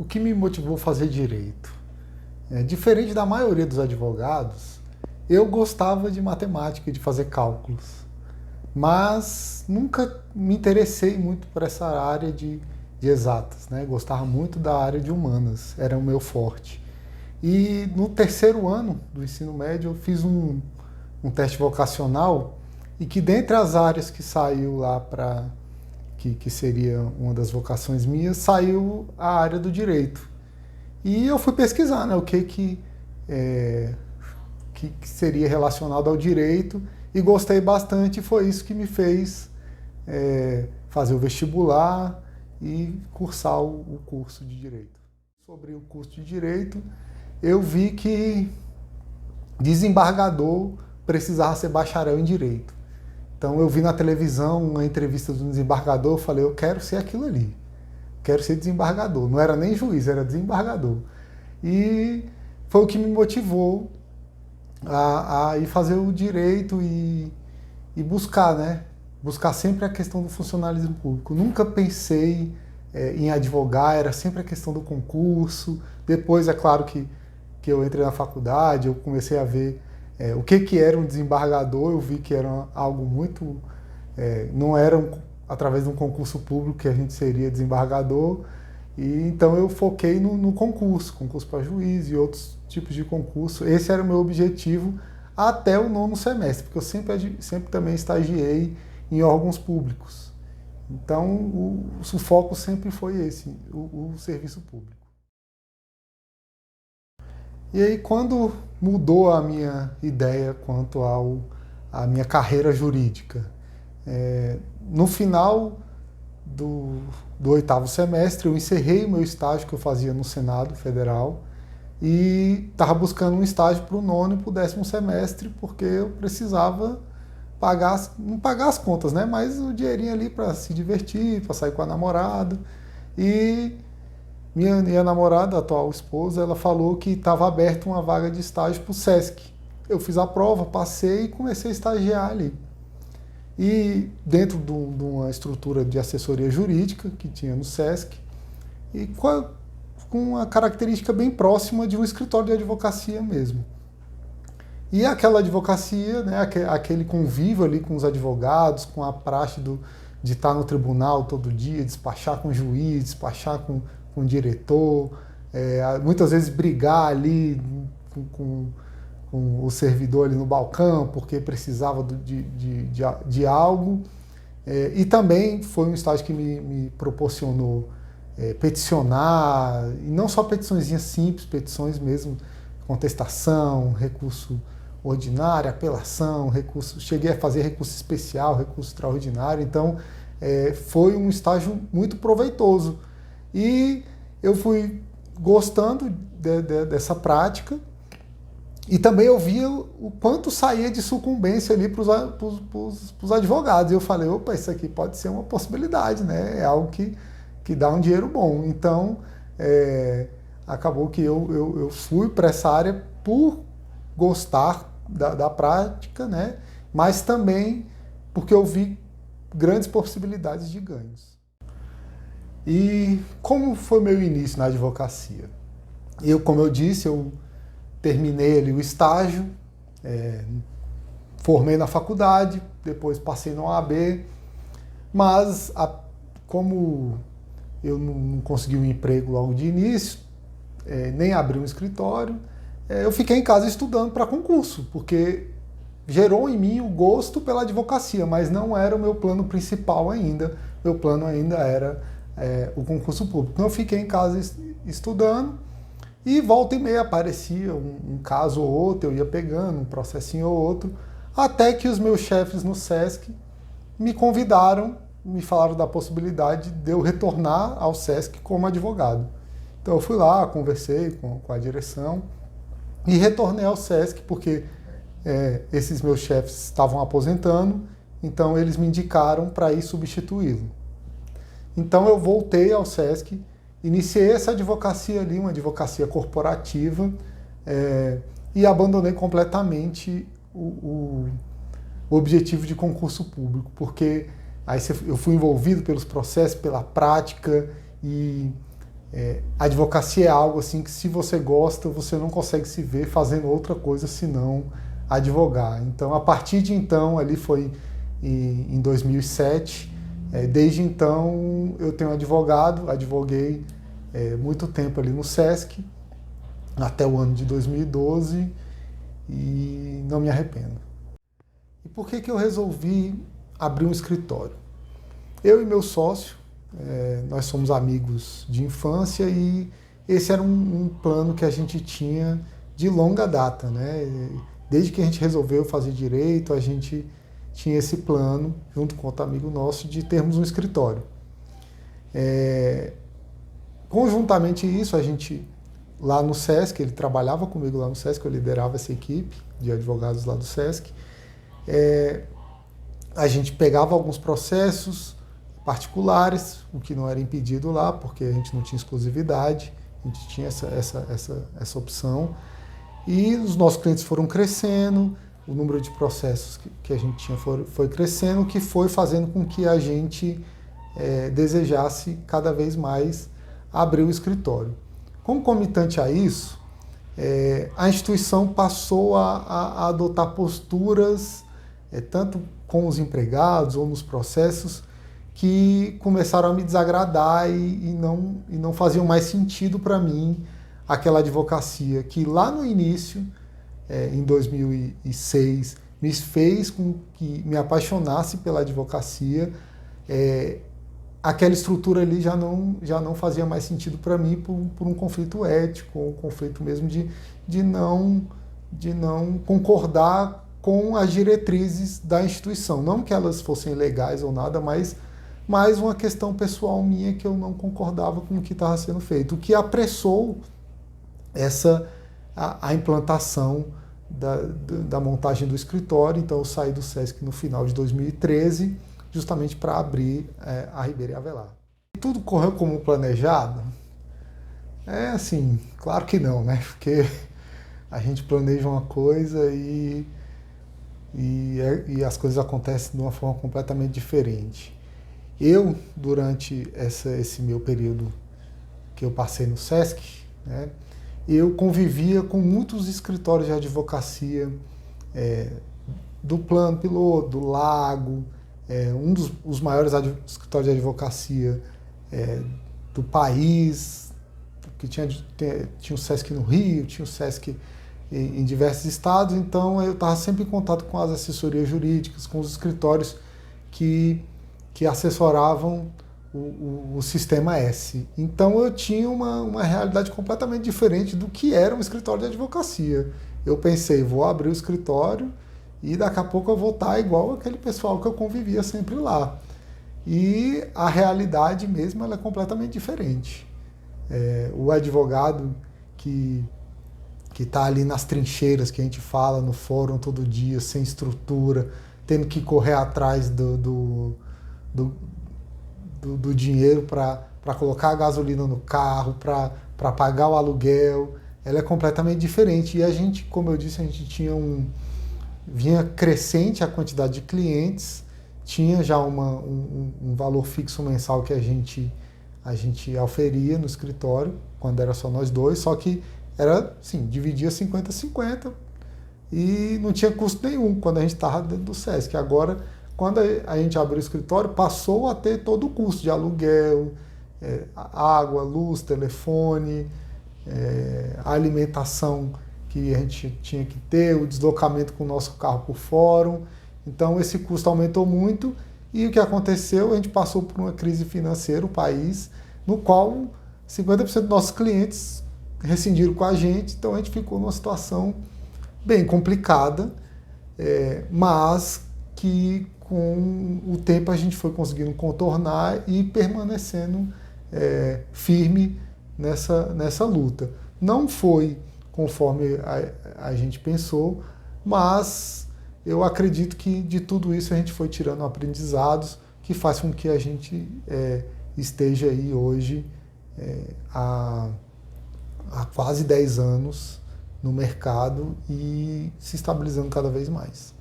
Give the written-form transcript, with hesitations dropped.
O que me motivou a fazer direito? Diferente da maioria dos advogados, eu gostava de matemática e de fazer cálculos, mas nunca me interessei muito por essa área de exatas, né? Gostava muito da área de humanas, era o meu forte. E no terceiro ano do ensino médio eu fiz um teste vocacional e que dentre as áreas que saiu lá para que seria uma das vocações minhas, saiu a área do direito. E eu fui pesquisar, né, o que seria relacionado ao direito e gostei bastante e foi isso que me fez fazer o vestibular e cursar o curso de direito. Sobre o curso de direito, eu vi que desembargador precisava ser bacharel em direito. Então eu vi na televisão uma entrevista de um desembargador, eu falei, eu quero ser aquilo ali, quero ser desembargador. Não era nem juiz, era desembargador. E foi o que me motivou a ir fazer o direito e buscar, né? Buscar sempre a questão do funcionalismo público. Nunca pensei em advogar, era sempre a questão do concurso. Depois, é claro que eu entrei na faculdade, eu comecei a ver o que era um desembargador, eu vi que era algo muito... não era através de um concurso público que a gente seria desembargador, e então eu foquei no concurso para juiz e outros tipos de concurso. Esse era o meu objetivo até o nono semestre, porque eu sempre também estagiei em órgãos públicos. Então o foco sempre foi esse, o serviço público. E aí, quando mudou a minha ideia quanto à minha carreira jurídica, no final do oitavo semestre, eu encerrei o meu estágio que eu fazia no Senado Federal e estava buscando um estágio para o nono e para o décimo semestre, porque eu precisava não pagar as contas, né? Mas o dinheirinho ali para se divertir, para sair com a namorada. E minha namorada, a atual esposa, ela falou que estava aberta uma vaga de estágio para o SESC. Eu fiz a prova, passei e comecei a estagiar ali. E dentro de uma estrutura de assessoria jurídica que tinha no SESC, e com uma característica bem próxima de um escritório de advocacia mesmo. E aquela advocacia, né, aquele convívio ali com os advogados, com a praxe de estar no tribunal todo dia, despachar com o juiz, despachar com o diretor, muitas vezes brigar ali com o servidor ali no balcão porque precisava de algo. E também foi um estágio que me proporcionou peticionar, e não só petiçõezinhas simples, petições mesmo, contestação, recurso ordinário, apelação, recurso, cheguei a fazer recurso especial, recurso extraordinário, então foi um estágio muito proveitoso. E eu fui gostando dessa prática e também eu via o quanto saía de sucumbência ali para os advogados. E eu falei, opa, isso aqui pode ser uma possibilidade, né? É algo que dá um dinheiro bom. Então, acabou que eu fui para essa área por gostar da prática, né? Mas também porque eu vi grandes possibilidades de ganhos. E como foi meu início na advocacia? Como eu disse, eu terminei ali o estágio, formei na faculdade, depois passei na OAB, mas como eu não consegui um emprego logo de início, nem abri um escritório, eu fiquei em casa estudando para concurso, porque gerou em mim o gosto pela advocacia, mas não era o meu plano principal ainda. Meu plano ainda era o concurso público. Então eu fiquei em casa estudando e volta e meia aparecia um caso ou outro, eu ia pegando um processinho ou outro, até que os meus chefes no SESC me convidaram, me falaram da possibilidade de eu retornar ao SESC como advogado. Então eu fui lá, conversei com a direção e retornei ao SESC porque esses meus chefes estavam aposentando, então eles me indicaram para ir substituí-lo. Então eu voltei ao SESC, iniciei essa advocacia ali, uma advocacia corporativa, e abandonei completamente o objetivo de concurso público, porque aí eu fui envolvido pelos processos, pela prática, e A advocacia é algo assim que, se você gosta, você não consegue se ver fazendo outra coisa senão advogar. Então, a partir de então, ali foi em 2007, desde então eu tenho advoguei muito tempo ali no SESC, até o ano de 2012, e não me arrependo. E por que eu resolvi abrir um escritório? Eu e meu sócio, nós somos amigos de infância e esse era um plano que a gente tinha de longa data, né? Desde que a gente resolveu fazer direito, a gente tinha esse plano, junto com outro amigo nosso, de termos um escritório. Conjuntamente isso, a gente, lá no SESC, ele trabalhava comigo lá no SESC, eu liderava essa equipe de advogados lá do SESC, a gente pegava alguns processos particulares, o que não era impedido lá, porque a gente não tinha exclusividade, a gente tinha essa opção. E os nossos clientes foram crescendo, o número de processos que a gente tinha foi crescendo, o que foi fazendo com que a gente desejasse cada vez mais abrir o escritório. Concomitante a isso, a instituição passou a adotar posturas, tanto com os empregados ou nos processos, que começaram a me desagradar e não faziam mais sentido para mim aquela advocacia que lá no início, em 2006, me fez com que me apaixonasse pela advocacia. Aquela estrutura ali já não fazia mais sentido para mim por um conflito ético, um conflito mesmo de não concordar com as diretrizes da instituição. Não que elas fossem legais ou nada, mas mais uma questão pessoal minha, que eu não concordava com o que estava sendo feito, o que apressou a implantação da montagem do escritório. Então eu saí do SESC no final de 2013, justamente para abrir a Ribeiro e Avelar. Tudo correu como planejado? Assim, claro que não, né? Porque a gente planeja uma coisa e as coisas acontecem de uma forma completamente diferente. Eu, durante esse meu período que eu passei no SESC, né, eu convivia com muitos escritórios de advocacia do Plano Piloto, do Lago, um dos maiores escritórios de advocacia do país, que tinha o SESC no Rio, tinha o SESC em diversos estados. Então eu estava sempre em contato com as assessorias jurídicas, com os escritórios que assessoravam o Sistema S. Então eu tinha uma realidade completamente diferente do que era um escritório de advocacia. Eu pensei, vou abrir o escritório e daqui a pouco eu vou estar igual aquele pessoal que eu convivia sempre lá. E a realidade mesmo, ela é completamente diferente. O advogado que está ali nas trincheiras, que a gente fala no fórum todo dia, sem estrutura, tendo que correr atrás do dinheiro para colocar a gasolina no carro, para pagar o aluguel, ela é completamente diferente. E a gente, como eu disse, a gente vinha crescente a quantidade de clientes, tinha já um valor fixo mensal que a gente oferia no escritório, quando era só nós dois, só que era, assim, dividia 50-50 e não tinha custo nenhum quando a gente estava dentro do SESC. Agora, quando a gente abriu o escritório, passou a ter todo o custo de aluguel, água, luz, telefone, a alimentação que a gente tinha que ter, o deslocamento com o nosso carro por fórum. Então esse custo aumentou muito e o que aconteceu? A gente passou por uma crise financeira, o país, no qual 50% dos nossos clientes rescindiram com a gente, então a gente ficou numa situação bem complicada, mas que com o tempo a gente foi conseguindo contornar e permanecendo firme nessa luta. Não foi conforme a gente pensou, mas eu acredito que de tudo isso a gente foi tirando aprendizados que faz com que a gente esteja aí hoje há quase 10 anos no mercado e se estabilizando cada vez mais.